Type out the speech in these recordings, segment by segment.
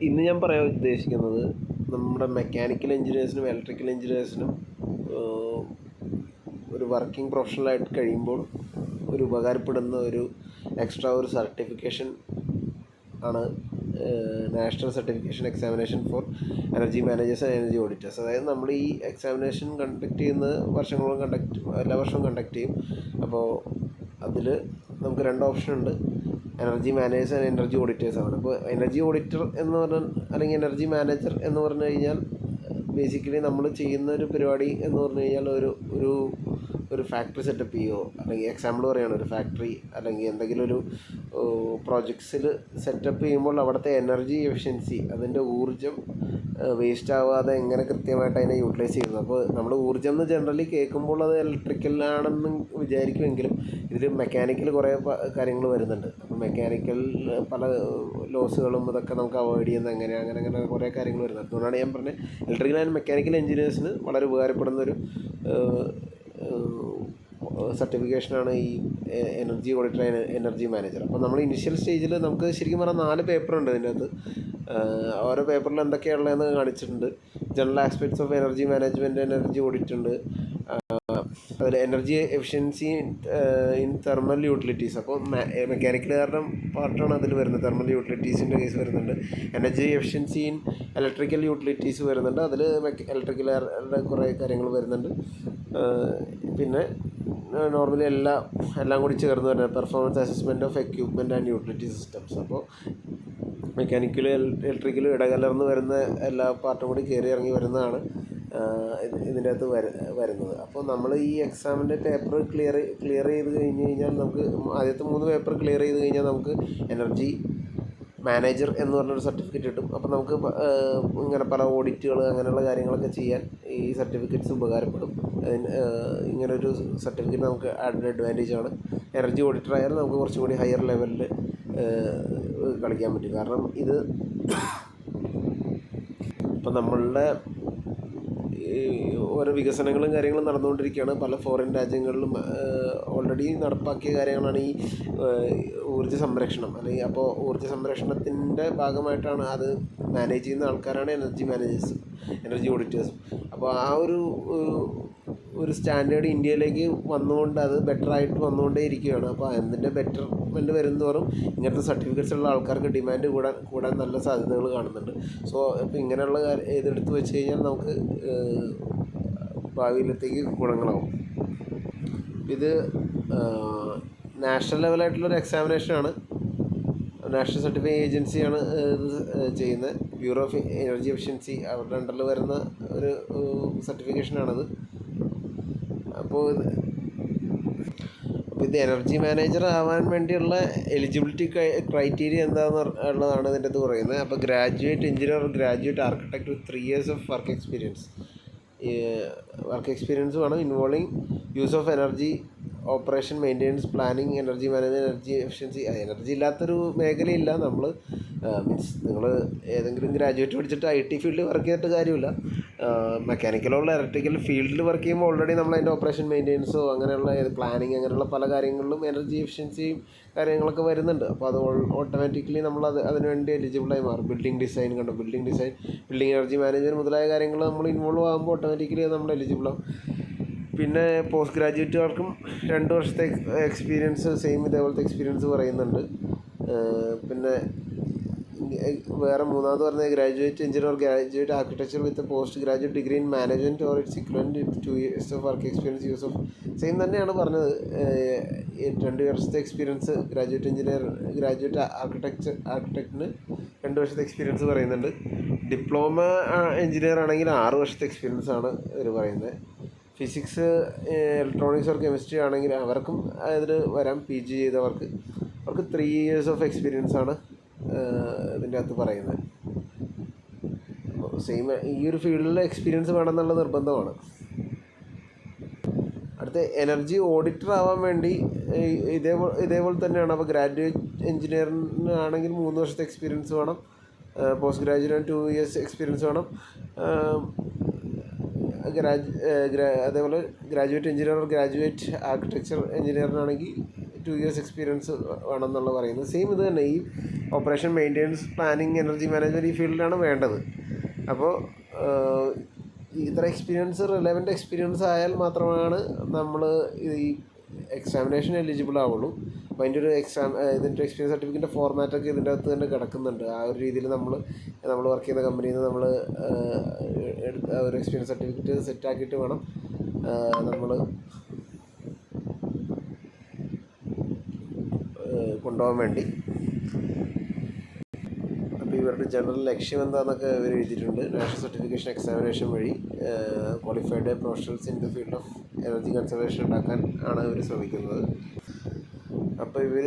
ഇന്ന് ഞാൻ പറയാൻ ഉദ്ദേശിക്കുന്നത് നമ്മുടെ മെക്കാനിക്കൽ എഞ്ചിനീയേഴ്സിനും ഇലക്ട്രിക്കൽ എഞ്ചിനീയേഴ്സിനും ഒരു വർക്കിംഗ് പ്രൊഫഷണലായിട്ട് കഴിയുമ്പോൾ ഒരു ഉപകാരപ്പെടുന്ന ഒരു എക്സ്ട്രാ ഒരു സർട്ടിഫിക്കേഷൻ ആണ് national certification examination for energy managers and energy auditors. അതായത് നമ്മൾ ഈ എക്സാമിനേഷൻ കണ്ടക്ട് ചെയ്യുന്ന വർഷങ്ങളോളം എല്ലാ വർഷവും കണ്ടക്ട് ചെയ്യും. അപ്പോൾ അതിൽ നമുക്ക് 2 ഓപ്ഷൻ ഉണ്ട്, എനർജി മാനേജേഴ്സ് ആൻഡ് എനർജി ഓഡിറ്റേഴ്സാണ്. അപ്പോൾ എനർജി ഓഡിറ്റർ എന്ന് പറഞ്ഞാൽ അല്ലെങ്കിൽ എനർജി മാനേജർ എന്ന് പറഞ്ഞു കഴിഞ്ഞാൽ ബേസിക്കലി നമ്മൾ ചെയ്യുന്ന ഒരു പരിപാടി എന്ന് പറഞ്ഞു കഴിഞ്ഞാൽ ഒരു ഫാക്ടറി സെറ്റപ്പ് ചെയ്യുമോ, അല്ലെങ്കിൽ എക്സാമ്പിൾ പറയുകയാണ്, ഒരു ഫാക്ടറി അല്ലെങ്കിൽ എന്തെങ്കിലും ഒരു പ്രോജക്ട്സിൽ സെറ്റപ്പ് ചെയ്യുമ്പോൾ അവിടുത്തെ എനർജി എഫിഷ്യൻസി, അതിൻ്റെ ഊർജ്ജം വേസ്റ്റ് ആവാതെ എങ്ങനെ കൃത്യമായിട്ട് അതിനെ യൂട്ടിലൈസ് ചെയ്യുന്നത്. അപ്പോൾ നമ്മൾ ഊർജ്ജം എന്ന് ജനറലി കേൾക്കുമ്പോൾ അത് ഇലക്ട്രിക്കലാണെന്ന് വിചാരിക്കുമെങ്കിലും ഇതിൽ മെക്കാനിക്കൽ കുറേ കാര്യങ്ങൾ വരുന്നുണ്ട്. അപ്പോൾ മെക്കാനിക്കൽ പല ലോസുകളും ഇതൊക്കെ നമുക്ക് അവോയ്ഡ് ചെയ്യുന്നത് അങ്ങനെ കുറേ കാര്യങ്ങൾ വരുന്നുണ്ട്. അതുകൊണ്ടാണ് ഞാൻ പറഞ്ഞത് ഇലക്ട്രിക്കൽ ആൻഡ് മെക്കാനിക്കൽ എഞ്ചിനീയേഴ്സിന് വളരെ ഉപകാരപ്പെടുന്നൊരു സർട്ടിഫിക്കേഷനാണ് ഈ energy auditor and energy manager. അപ്പോൾ നമ്മൾ ഇനിഷ്യൽ സ്റ്റേജിൽ നമുക്ക് ശരിക്കും പറഞ്ഞാൽ 4 പേപ്പറുണ്ട് ഇതിൻ്റെ അകത്ത്. ഓരോ പേപ്പറിൽ എന്തൊക്കെയാണുള്ളതെന്ന് കാണിച്ചിട്ടുണ്ട്. General aspects of energy management, energy audit ഉണ്ട്. അതിൽ energy efficiency in thermal utilities, അപ്പോൾ മെക്കാനിക്കലുകാരുടെ പാർട്ടാണ് അതിൽ വരുന്നത്. തെർമൽ യൂട്ടിലിറ്റീസിൻ്റെ കേസ് വരുന്നുണ്ട്. Energy efficiency in electrical utilities വരുന്നുണ്ട്. അതിൽ ഇലക്ട്രിക്കലുകാരുടെ കുറേ കാര്യങ്ങൾ വരുന്നുണ്ട്. പിന്നെ നോർമലി എല്ലാം കൂടി ചേർന്ന് വരുന്നത് performance assessment of equipment and utility systems. അപ്പോൾ മെക്കാനിക്കലും ഇലക്ട്രിക്കലും ഇടകലർന്ന് വരുന്ന എല്ലാ പാർട്ടും കൂടി കയറി ഇറങ്ങി വരുന്നതാണ് ഇതിൻ്റെ അകത്ത് വരുന്നത്. അപ്പോൾ നമ്മൾ ഈ എക്സാമിൻ്റെ പേപ്പർ ക്ലിയർ ചെയ്ത് കഴിഞ്ഞ് കഴിഞ്ഞാൽ നമുക്ക് ആദ്യത്തെ 3 പേപ്പർ ക്ലിയർ ചെയ്ത് കഴിഞ്ഞാൽ നമുക്ക് എനർജി മാനേജർ എന്ന് പറഞ്ഞൊരു സർട്ടിഫിക്കറ്റ് കിട്ടും. അപ്പോൾ നമുക്ക് ഇങ്ങനെ പല ഓഡിറ്റുകൾ അങ്ങനെയുള്ള കാര്യങ്ങളൊക്കെ ചെയ്യാൻ ഈ സർട്ടിഫിക്കറ്റ്സ് ഉപകാരപ്പെടും. ഇങ്ങനൊരു സർട്ടിഫിക്കറ്റ് നമുക്ക് ആഡഡ് അഡ്വാൻറ്റേജ് ആണ്. എനർജി ഓഡിറ്റർ ആയാലും നമുക്ക് കുറച്ചും കൂടി ഹയർ ലെവലിൽ കളിക്കാൻ പറ്റും. കാരണം ഇത് ഇപ്പം നമ്മളുടെ ഓരോ വികസനങ്ങളും കാര്യങ്ങളും നടന്നുകൊണ്ടിരിക്കുകയാണ്. പല ഫോറിൻ രാജ്യങ്ങളിലും ഓൾറെഡി നടപ്പാക്കിയ കാര്യങ്ങളാണ് ഈ ഊർജ്ജ സംരക്ഷണം. അല്ലെങ്കിൽ അപ്പോൾ ഊർജ്ജ സംരക്ഷണത്തിൻ്റെ ഭാഗമായിട്ടാണ് അത് മാനേജ് ചെയ്യുന്ന ആൾക്കാരാണ് എനർജി മാനേജേഴ്സും എനർജി ഓഡിറ്റേഴ്സും. അപ്പോൾ ആ ഒരു സ്റ്റാൻഡേർഡ് ഇന്ത്യയിലേക്ക് വന്നുകൊണ്ട് അത് ബെറ്ററായിട്ട് വന്നുകൊണ്ടേ ഇരിക്കുകയാണ്. അപ്പോൾ അതിൻ്റെ ബെറ്റർമെൻറ്റ് വരുന്നതോറും ഇങ്ങനത്തെ സർട്ടിഫിക്കറ്റ്സ് ഉള്ള ആൾക്കാർക്ക് ഡിമാൻഡ് കൂടാൻ നല്ല സാധ്യതകൾ കാണുന്നുണ്ട്. സോ ഇപ്പോൾ ഇങ്ങനെയുള്ള ഇതെടുത്ത് വെച്ച് കഴിഞ്ഞാൽ നമുക്ക് ഭാവിയിലത്തേക്ക് ഗുണങ്ങളാവും. ഇത് നാഷണൽ ലെവലായിട്ടുള്ളൊരു എക്സാമിനേഷനാണ്. നാഷണൽ സർട്ടിഫിക്കേഷൻ ഏജൻസിയാണ് ഇത് ചെയ്യുന്നത്. ബ്യൂറോ ഓഫ് എനർജി എഫിഷ്യൻസി അവരുടെ അണ്ടറിൽ വരുന്ന ഒരു സർട്ടിഫിക്കേഷനാണത്. അപ്പോൾ ഇത് എനർജി മാനേജർ ആവാൻ വേണ്ടിയുള്ള എലിജിബിലിറ്റി ക്രൈറ്റീരിയ എന്താണെന്നുള്ളതാണ് ഇതിൻ്റെ അകത്ത് പറയുന്നത്. അപ്പോൾ graduate engineer, graduate architect with 3 years of work experience വേണം. Involving use of energy operation, maintenance, planning, energy management, energy efficiency. Energy ഇല്ലാത്തൊരു മേഖലയില്ല. നമ്മൾ നിങ്ങൾ ഏതെങ്കിലും ഗ്രാജുവേറ്റ് പഠിച്ചിട്ട് IT ഫീൽഡിൽ വർക്ക് ചെയ്തിട്ട് കാര്യമില്ല. മെക്കാനിക്കലുള്ള ഇലക്ട്രിക്കൽ ഫീൽഡിൽ വർക്ക് ചെയ്യുമ്പോൾ ഓൾറെഡി നമ്മൾ അതിൻ്റെ ഓപ്പറേഷൻ മെയിൻ്റെനൻസോ അങ്ങനെയുള്ള പ്ലാനിങ് അങ്ങനെയുള്ള പല കാര്യങ്ങളിലും എനർജി എഫിഷ്യൻസിയും കാര്യങ്ങളൊക്കെ വരുന്നുണ്ട്. അപ്പോൾ അത് ഓട്ടോമാറ്റിക്കലി നമ്മൾ അതിനുവേണ്ടി എലിജിബിളായി മാറും. Building design, building energy management മുതലായ കാര്യങ്ങൾ നമ്മൾ ഇൻവോൾവ് ആകുമ്പോൾ ഓട്ടോമാറ്റിക്കലി നമ്മൾ എലിജിബിളാവും. പിന്നെ പോസ്റ്റ് ഗ്രാജുവേറ്റുകാർക്കും 2 വർഷത്തെ എക്സ്പീരിയൻസ് ഇതേപോലത്തെ എക്സ്പീരിയൻസ് പറയുന്നുണ്ട്. പിന്നെ വേറെ മൂന്നാമത് പറഞ്ഞ graduate engineer, graduate architecture with post graduate degree in management or it's equivalent 2 years of work experience use of same തന്നെയാണ് പറഞ്ഞത്. 2 വർഷത്തെ എക്സ്പീരിയൻസ് ഗ്രാജുവേറ്റ് എഞ്ചിനീയർ, ഗ്രാജുവേറ്റ് ആർക്കിടെക്റ്റിന് 2 വർഷത്തെ എക്സ്പീരിയൻസ് പറയുന്നുണ്ട്. ഡിപ്ലോമ എഞ്ചിനീയർ ആണെങ്കിൽ 6 വർഷത്തെ എക്സ്പീരിയൻസ് ആണ് ഇവർ പറയുന്നത്. ഫിസിക്സ്, ഇലക്ട്രോണിക്സ് ഓർ കെമിസ്ട്രി ആണെങ്കിൽ അവർക്കും അതിൽ വരാം. PG ചെയ്തവർക്ക് 3 years ഓഫ് എക്സ്പീരിയൻസ് ആണ് ഇതിൻ്റെ അകത്ത് പറയുന്നത്. സെയിം ഈ ഒരു ഫീൽഡിൽ എക്സ്പീരിയൻസ് വേണമെന്നുള്ള നിർബന്ധമാണ്. അടുത്ത എനർജി ഓഡിറ്റർ ആവാൻ വേണ്ടി ഇതേപോലെ തന്നെയാണ്. അപ്പോൾ ഗ്രാജുവേറ്റ് എഞ്ചിനീയറിനാണെങ്കിൽ 3 വർഷത്തെ എക്സ്പീരിയൻസ് വേണം. പോസ്റ്റ് ഗ്രാജുവേറ്റ് 2 years എക്സ്പീരിയൻസ് വേണം. അതേപോലെ ഗ്രാജുവേറ്റ് എഞ്ചിനീയർ, ഗ്രാജുവേറ്റ് ആർക്കിടെക്ചർ എഞ്ചിനീയറിനാണെങ്കിൽ 2 years എക്സ്പീരിയൻസ് വേണമെന്നുള്ള പറയുന്നത്. സെയിം ഇത് തന്നെ. ഈ operation maintenance planning energy management ഈ ഫീൽഡിലാണ് വേണ്ടത്. അപ്പോൾ ഇത്ര എക്സ്പീരിയൻസ് റിലവൻ്റ് എക്സ്പീരിയൻസ് ആയാൽ മാത്രമാണ് നമ്മൾ ഈ എക്സാമിനേഷൻ എലിജിബിൾ ആവുള്ളൂ. അപ്പോൾ അതിൻ്റെ ഒരു ഇതിൻ്റെ എക്സ്പീരിയൻസ് സർട്ടിഫിക്കറ്റിൻ്റെ ഫോർമാറ്റൊക്കെ ഇതിൻ്റെ അകത്ത് തന്നെ കിടക്കുന്നുണ്ട്. ആ ഒരു രീതിയിൽ നമ്മൾ വർക്ക് ചെയ്യുന്ന കമ്പനിയിൽ നിന്ന് നമ്മൾ ഒരു എക്സ്പീരിയൻസ് സർട്ടിഫിക്കറ്റ് സെറ്റാക്കിയിട്ട് വേണം നമ്മൾ കൊണ്ടുപോകാൻ വേണ്ടി. അപ്പോൾ ഇവരുടെ ജനറൽ ലക്ഷ്യം എന്താണെന്നൊക്കെ ഇവർ എഴുതിയിട്ടുണ്ട്. നാഷണൽ സർട്ടിഫിക്കേഷൻ എക്സാമിനേഷൻ വഴി qualified professionals in the field of energy conservation ഉണ്ടാക്കാൻ ആണ് ഇവർ ശ്രമിക്കുന്നത്. അപ്പോൾ ഇവർ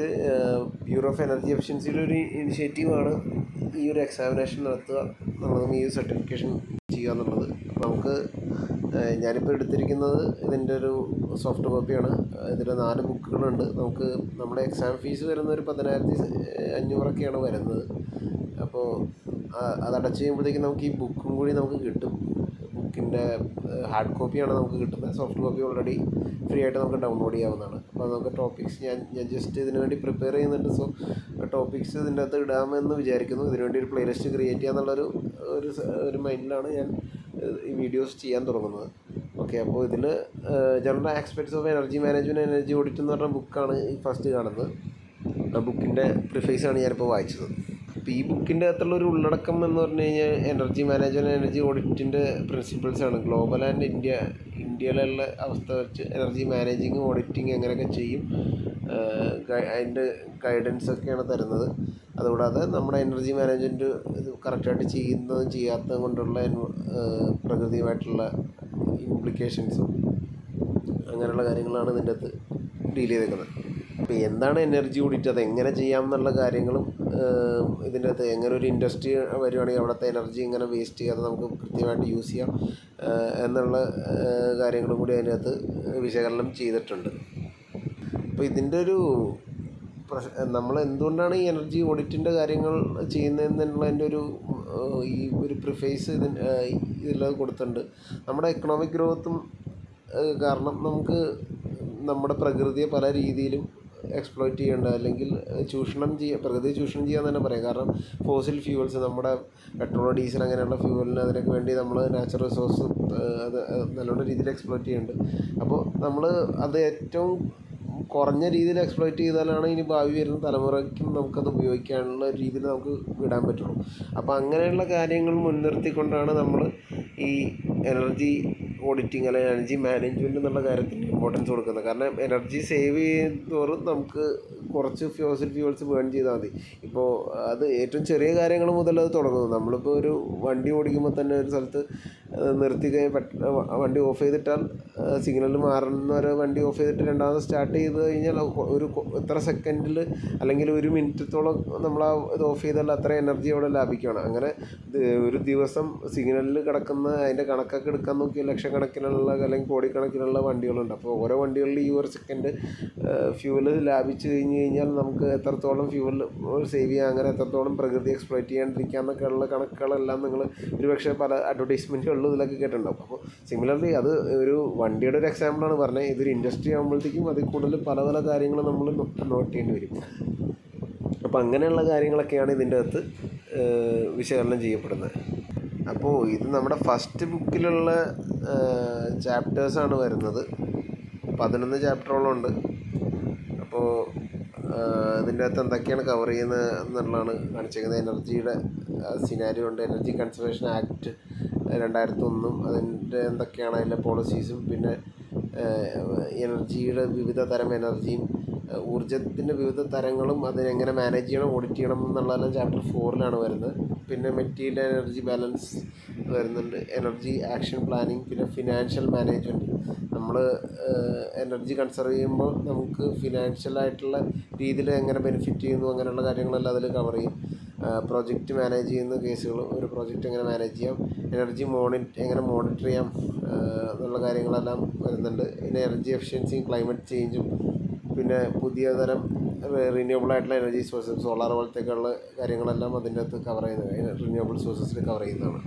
ബ്യൂറോ ഓഫ് എനർജി എഫിഷ്യൻസിയുടെ ഒരു ഇനിഷ്യേറ്റീവാണ് ഈ ഒരു എക്സാമിനേഷൻ നടത്തുക, നമ്മൾ ഈ സർട്ടിഫിക്കേഷൻ ചെയ്യുക എന്നുള്ളത്. അപ്പോൾ നമുക്ക് ഞാനിപ്പോൾ എടുത്തിരിക്കുന്നത് ഇതിൻ്റെ ഒരു സോഫ്റ്റ് കോപ്പിയാണ്. ഇതിൽ 4 ബുക്കുകളുണ്ട്. നമുക്ക് നമ്മുടെ എക്സാം ഫീസ് വരുന്ന ഒരു 10,500 വരുന്നത്. അപ്പോൾ അതടച്ച് കഴിയുമ്പോഴത്തേക്കും നമുക്ക് ഈ ബുക്കും കൂടി നമുക്ക് കിട്ടും. ബുക്കിൻ്റെ ഹാർഡ് കോപ്പിയാണ് നമുക്ക് കിട്ടുന്നത്. സോഫ്റ്റ് കോപ്പി ഓൾറെഡി ഫ്രീ ആയിട്ട് നമുക്ക് ഡൗൺലോഡ് ചെയ്യാവുന്നതാണ്. അപ്പോൾ നമുക്ക് ടോപ്പിക്സ് ഞാൻ ജസ്റ്റ് ഇതിനു വേണ്ടി പ്രിപ്പയർ ചെയ്യുന്നുണ്ട്. സോ ടോപ്പിക്സ് ഇതിൻ്റെ അകത്ത് ഇടാമെന്ന് വിചാരിക്കുന്നു. ഇതിനുവേണ്ടി ഒരു പ്ലേലിസ്റ്റ് ക്രിയേറ്റ് ചെയ്യാന്നുള്ളൊരു ഒരു മൈൻഡിലാണ് ഞാൻ ഈ വീഡിയോസ് ചെയ്യാൻ തുടങ്ങുന്നത്. ഓക്കെ, അപ്പോൾ ഇതിൽ general aspects of energy management energy audit എന്ന് പറഞ്ഞ ബുക്കാണ് ഈ ഫസ്റ്റ് കാണുന്നത്. ആ ബുക്കിൻ്റെ പ്രിഫേസാണ് ഞാനിപ്പോൾ വായിച്ചത്. അപ്പോൾ ഈ ബുക്കിൻ്റെ അകത്തുള്ള ഒരു ഉള്ളടക്കം എന്ന് പറഞ്ഞു കഴിഞ്ഞാൽ എനർജി മാനേജ്മെൻറ്റ് എനർജി ഓഡിറ്റിൻ്റെ പ്രിൻസിപ്പിൾസാണ്. ഗ്ലോബൽ ആൻഡ് ഇന്ത്യയിലുള്ള അവസ്ഥ വെച്ച് എനർജി മാനേജിങ് ഓഡിറ്റിങ് എങ്ങനെയൊക്കെ ചെയ്യും, അതിൻ്റെ ഗൈഡൻസൊക്കെയാണ് തരുന്നത്. അതുകൂടാതെ നമ്മുടെ എനർജി മാനേജ്മെൻറ്റ് ഇത് കറക്റ്റായിട്ട് ചെയ്യുന്നതും ചെയ്യാത്തതും കൊണ്ടുള്ള പ്രകൃതിയുമായിട്ടുള്ള ഇംപ്ലിക്കേഷൻസും അങ്ങനെയുള്ള കാര്യങ്ങളാണ് ഇതിൻ്റെ അകത്ത് ഡീൽ ചെയ്തേക്കുന്നത്. അപ്പോൾ എന്താണ് എനർജി ഓഡിറ്റ്, അത് എങ്ങനെ ചെയ്യാം എന്നുള്ള കാര്യങ്ങളും ഇതിൻ്റെ അകത്ത് എങ്ങനെ ഒരു ഇൻഡസ്ട്രി വരുവാണെങ്കിൽ അവിടുത്തെ എനർജി ഇങ്ങനെ വേസ്റ്റ് ചെയ്യാതെ നമുക്ക് കൃത്യമായിട്ട് യൂസ് ചെയ്യാം എന്നുള്ള കാര്യങ്ങളും കൂടി അതിനകത്ത് വിശകലനം ചെയ്തിട്ടുണ്ട്. അപ്പോൾ ഇതിൻ്റെ ഒരു നമ്മൾ എന്തുകൊണ്ടാണ് ഈ എനർജി ഓഡിറ്റിൻ്റെ കാര്യങ്ങൾ ചെയ്യുന്നതെന്നുള്ളതിൻ്റെ ഈ ഒരു പ്രിഫേസ് ഇതിലത് കൊടുത്തിട്ടുണ്ട്. നമ്മുടെ എക്കണോമിക് ഗ്രോത്തും കാരണം നമുക്ക് നമ്മുടെ പ്രകൃതിയെ പല രീതിയിലും എക്സ്പ്ലോയിറ്റ് ചെയ്യേണ്ട അല്ലെങ്കിൽ പ്രകൃതിയെ ചൂഷണം ചെയ്യാൻ തന്നെ പറയാം. കാരണം ഫോസിൽ ഫ്യൂവൽസ്, നമ്മുടെ പെട്രോൾ ഡീസൽ അങ്ങനെയുള്ള ഫ്യൂവലിന് അതിനൊക്കെ വേണ്ടി നമ്മൾ നാച്ചുറൽ റിസോഴ്സ് അത് നല്ലോണം രീതിയിൽ എക്സ്പ്ലോയിറ്റ് ചെയ്യുന്നുണ്ട്. അപ്പോൾ നമ്മൾ അത് ഏറ്റവും കുറഞ്ഞ രീതിയിൽ എക്സ്പ്ലോയിറ്റ് ചെയ്താലാണ് ഇനി ഭാവി വരുന്ന തലമുറയ്ക്കും നമുക്കത് ഉപയോഗിക്കാനുള്ള രീതിയിൽ നമുക്ക് വിടാൻ പറ്റുള്ളൂ. അപ്പോൾ അങ്ങനെയുള്ള കാര്യങ്ങൾ മുൻനിർത്തിക്കൊണ്ടാണ് നമ്മൾ ഈ എനർജി ഓഡിറ്റിങ് അല്ലെങ്കിൽ എനർജി മാനേജ്മെൻറ്റ് എന്നുള്ള കാര്യത്തിന് ഇമ്പോർട്ടൻസ് കൊടുക്കുന്നത്. കാരണം എനർജി സേവ് ചെയ്യുന്നതോറും നമുക്ക് കുറച്ച് ഫോസിൽ ഫ്യൂവൽസ് ബേൺ ചെയ്താൽ മതി. ഇപ്പോൾ അത് ഏറ്റവും ചെറിയ കാര്യങ്ങൾ മുതൽ അത് തുടങ്ങുന്നു. നമ്മളിപ്പോൾ ഒരു വണ്ടി ഓടിക്കുമ്പോൾ തന്നെ ഒരു സ്ഥലത്ത് നിർത്തി വണ്ടി ഓഫ് ചെയ്തിട്ടാൽ സിഗ്നൽ മാറുന്നവരെ വണ്ടി ഓഫ് ചെയ്തിട്ട് രണ്ടാമത് സ്റ്റാർട്ട് ചെയ്ത് കഴിഞ്ഞാൽ ഒരു ഇത്ര സെക്കൻഡിൽ അല്ലെങ്കിൽ 1 മിനിറ്റത്തോളം നമ്മൾ ഇത് ഓഫ് ചെയ്താൽ അത്ര എനർജി അവിടെ ലാഭിക്കുകയാണ്. അങ്ങനെ ഒരു ദിവസം സിഗ്നലിൽ കിടക്കുന്ന അതിൻ്റെ കണക്കൊക്കെ എടുക്കാൻ നോക്കിയാൽ ലക്ഷക്കണക്കിനുള്ള അല്ലെങ്കിൽ കോടിക്കണക്കിനുള്ള വണ്ടികളുണ്ട്. അപ്പോൾ ഓരോ വണ്ടികളിൽ ഈ 1 സെക്കൻഡ് ഫ്യൂവൽ ലാഭിച്ച് കഴിഞ്ഞാൽ നമുക്ക് എത്രത്തോളം ഫ്യൂവൽ സേവ് ചെയ്യാം, അങ്ങനെ എത്രത്തോളം പ്രകൃതി എക്സ്പ്ലോയിറ്റ് ചെയ്യാണ്ടിരിക്കാമെന്നൊക്കെയുള്ള കണക്കുകളെല്ലാം നിങ്ങൾ ഒരുപക്ഷെ പല അഡ്വർടൈസ്മെൻറ്റുകളിലും ഇതിലൊക്കെ കേട്ടിട്ടുണ്ടാവും. അപ്പോൾ സിമിലർലി അത് ഒരു വണ്ടിയുടെ ഒരു എക്സാമ്പിളാണ് പറഞ്ഞത്. ഇതൊരു ഇൻഡസ്ട്രി ആകുമ്പോഴത്തേക്കും അതിൽ കൂടുതൽ പല പല കാര്യങ്ങൾ നമ്മൾ നോട്ട് ചെയ്യേണ്ടി വരും. അപ്പോൾ അങ്ങനെയുള്ള കാര്യങ്ങളൊക്കെയാണ് ഇതിൻ്റെ അകത്ത് വിശകലനം ചെയ്യപ്പെടുന്നത്. അപ്പോൾ ഇത് നമ്മുടെ ഫസ്റ്റ് ബുക്കിലുള്ള ചാപ്റ്റേഴ്സാണ് വരുന്നത്. 11 ചാപ്റ്ററോളം ഉണ്ട്. അപ്പോൾ ഇതിൻ്റെ അകത്ത് എന്തൊക്കെയാണ് കവർ ചെയ്യുന്നത് എന്നുള്ളതാണ് കാണിച്ചിരിക്കുന്നത്. എനർജിയുടെ സിനാരിയോ ഉണ്ട്, എനർജി കൺസർവേഷൻ ആക്ട് 2001 അതിൻ്റെ എന്തൊക്കെയാണ് അതിൻ്റെ പോളിസീസും, പിന്നെ എനർജിയുടെ വിവിധ തരം എനർജിയും ഊർജ്ജത്തിൻ്റെ വിവിധ തരങ്ങളും അതിനെങ്ങനെ മാനേജ് ചെയ്യണം, ഓഡിറ്റ് ചെയ്യണം എന്നുള്ളതെല്ലാം ചാപ്റ്റർ 4 വരുന്നത്. പിന്നെ മെറ്റീരിയൽ എനർജി ബാലൻസ് വരുന്നുണ്ട്, എനർജി ആക്ഷൻ പ്ലാനിങ്, പിന്നെ ഫിനാൻഷ്യൽ മാനേജ്മെൻറ്റ്. നമ്മൾ എനർജി കൺസർവ് ചെയ്യുമ്പോൾ നമുക്ക് ഫിനാൻഷ്യലായിട്ടുള്ള രീതിയിൽ എങ്ങനെ ബെനിഫിറ്റ് ചെയ്യുന്നു അങ്ങനെയുള്ള കാര്യങ്ങളെല്ലാം അതിൽ കവർ ചെയ്യും. പ്രോജക്റ്റ് മാനേജ് ചെയ്യുന്ന കേസുകൾ, ഒരു പ്രോജക്റ്റ് എങ്ങനെ മാനേജ് ചെയ്യാം, എനർജി എങ്ങനെ മോണിറ്റർ ചെയ്യാം എന്നുള്ള കാര്യങ്ങളെല്ലാം വരുന്നുണ്ട്. പിന്നെ എനർജി എഫിഷ്യൻസിയും ക്ലൈമറ്റ് ചേഞ്ചും, പിന്നെ പുതിയ തരം റിന്യൂവബിൾ ആയിട്ടുള്ള എനർജി സോഴ്സസ്, സോളാർ പോലത്തേക്കുള്ള കാര്യങ്ങളെല്ലാം അതിൻ്റെ അകത്ത് കവർ ചെയ്യുന്നത്, റിന്യൂവബിൾ സോഴ്സസിൽ കവർ ചെയ്യുന്നതാണ്.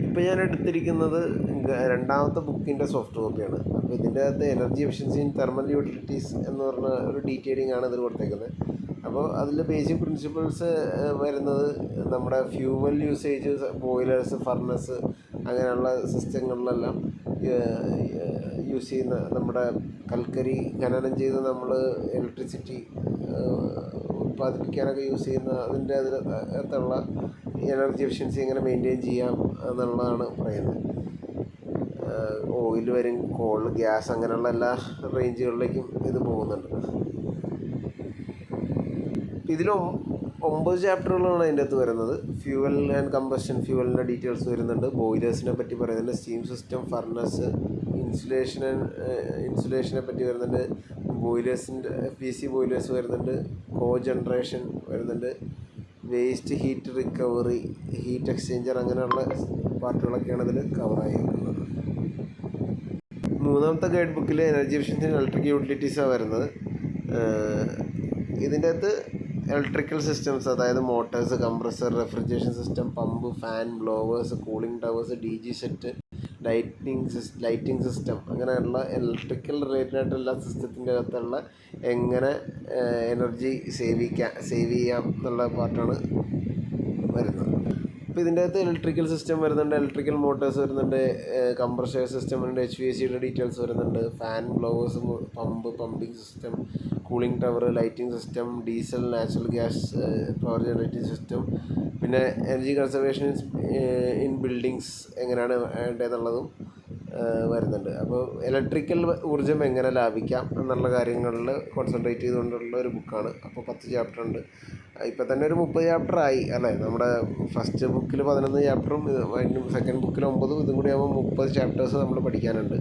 ഇപ്പോൾ ഞാൻ എടുത്തിരിക്കുന്നത് 2ാമത്തെ ബുക്കിൻ്റെ സോഫ്റ്റ് കോപ്പിയാണ്. അപ്പോൾ ഇതിൻ്റെ അകത്ത് energy efficiency in thermal utilities എന്ന് പറഞ്ഞ ഒരു ഡീറ്റെയിലിംഗ് ആണ് ഇതിൽ കൊടുത്തേക്കുന്നത്. അപ്പോൾ അതിൽ ബേസിക് പ്രിൻസിപ്പിൾസ് വരുന്നത് നമ്മുടെ ഫ്യൂവൽ യൂസേജ്, ബോയിലേഴ്സ്, ഫർണസ് അങ്ങനെയുള്ള സിസ്റ്റങ്ങളിലെല്ലാം യൂസ് ചെയ്യുന്ന നമ്മുടെ കൽക്കരി ഖനനം ചെയ്ത് നമ്മൾ ഇലക്ട്രിസിറ്റി ഉൽപ്പാദിപ്പിക്കാനൊക്കെ യൂസ് ചെയ്യുന്ന അതിൻ്റെ അതിനകത്തുള്ള എനർജി എഫിഷ്യൻസി എങ്ങനെ മെയിൻറ്റെയിൻ ചെയ്യാം എന്നുള്ളതാണ് പറയുന്നത്. ഓയിൽ വരും, കോൾ, ഗ്യാസ് അങ്ങനെയുള്ള എല്ലാ റേഞ്ചുകളിലേക്കും ഇത് പോകുന്നുണ്ട്. ഇതിൽ 9 ചാപ്റ്ററുകളാണ് അതിൻ്റെ അകത്ത് വരുന്നത്. ഫ്യൂവൽ ആൻഡ് കമ്പഷൻ, ഫ്യൂവലിൻ്റെ ഡീറ്റെയിൽസ് വരുന്നുണ്ട്, ബോയിലേഴ്സിനെ പറ്റി പറയുന്നുണ്ട്, സ്റ്റീം സിസ്റ്റം, ഫർണസ്, ഇൻസുലേഷനെ പറ്റി വരുന്നുണ്ട്, ബോയിലേഴ്സിൻ്റെ FBC ബോയിലേഴ്സ് വരുന്നുണ്ട്, കോ ജനറേഷൻ വരുന്നുണ്ട്, waste heat recovery, heat exchanger അങ്ങനെയുള്ള പാർട്ടുകളൊക്കെയാണ് ഇതിൽ കവറായിരിക്കുന്നത്. മൂന്നാമത്തെ ഗൈഡ് ബുക്കിൽ എനർജി എഫിഷ്യൻസി ഇലക്ട്രിക് യൂട്ടിലിറ്റീസാണ് വരുന്നത്. ഇതിൻ്റെ അകത്ത് ഇലക്ട്രിക്കൽ സിസ്റ്റംസ്, അതായത് motors, compressor, refrigeration system, pump, fan, blowers, cooling towers, DG set, lighting system അങ്ങനെയുള്ള ഇലക്ട്രിക്കൽ റിലേറ്റഡ് ആയിട്ടുള്ള എല്ലാ സിസ്റ്റത്തിൻ്റെ അകത്തുള്ള എങ്ങനെ എനർജി സേവ് ചെയ്യാം എന്നുള്ള പാർട്ടാണ് വരുന്നത്. അപ്പോൾ ഇതിൻ്റെ അകത്ത് ഇലക്ട്രിക്കൽ സിസ്റ്റം വരുന്നുണ്ട്, ഇലക്ട്രിക്കൽ മോട്ടേഴ്സ് വരുന്നുണ്ട്, കംപ്രഷർ സിസ്റ്റം വരുന്നുണ്ട്, HVACയുടെ ഡീറ്റെയിൽസ് വരുന്നുണ്ട്, fan, blowers, pumping system, cooling tower, lighting system, diesel, natural gas power generating system, പിന്നെ എനർജി കൺസർവേഷൻ ഇൻ ബിൽഡിങ്സ് എങ്ങനെയാണ് വേണ്ടതെന്നുള്ളതും വരുന്നുണ്ട്. അപ്പോൾ ഇലക്ട്രിക്കൽ ഊർജ്ജം എങ്ങനെ ലാഭിക്കാം എന്നുള്ള കാര്യങ്ങളിൽ കോൺസെൻട്രേറ്റ് ചെയ്തുകൊണ്ടുള്ള ഒരു ബുക്കാണ്. അപ്പോൾ 10 ചാപ്റ്റർ ഉണ്ട്. ഇപ്പം തന്നെ ഒരു 30 ചാപ്റ്റർ ആയി അല്ലേ. നമ്മുടെ ഫസ്റ്റ് ബുക്കിൽ 11 ചാപ്റ്ററും സെക്കൻഡ് ബുക്കിൽ 9, ഇതും കൂടി ആകുമ്പോൾ 30 ചാപ്റ്റേഴ്സ് നമ്മൾ പഠിക്കാനുണ്ട്.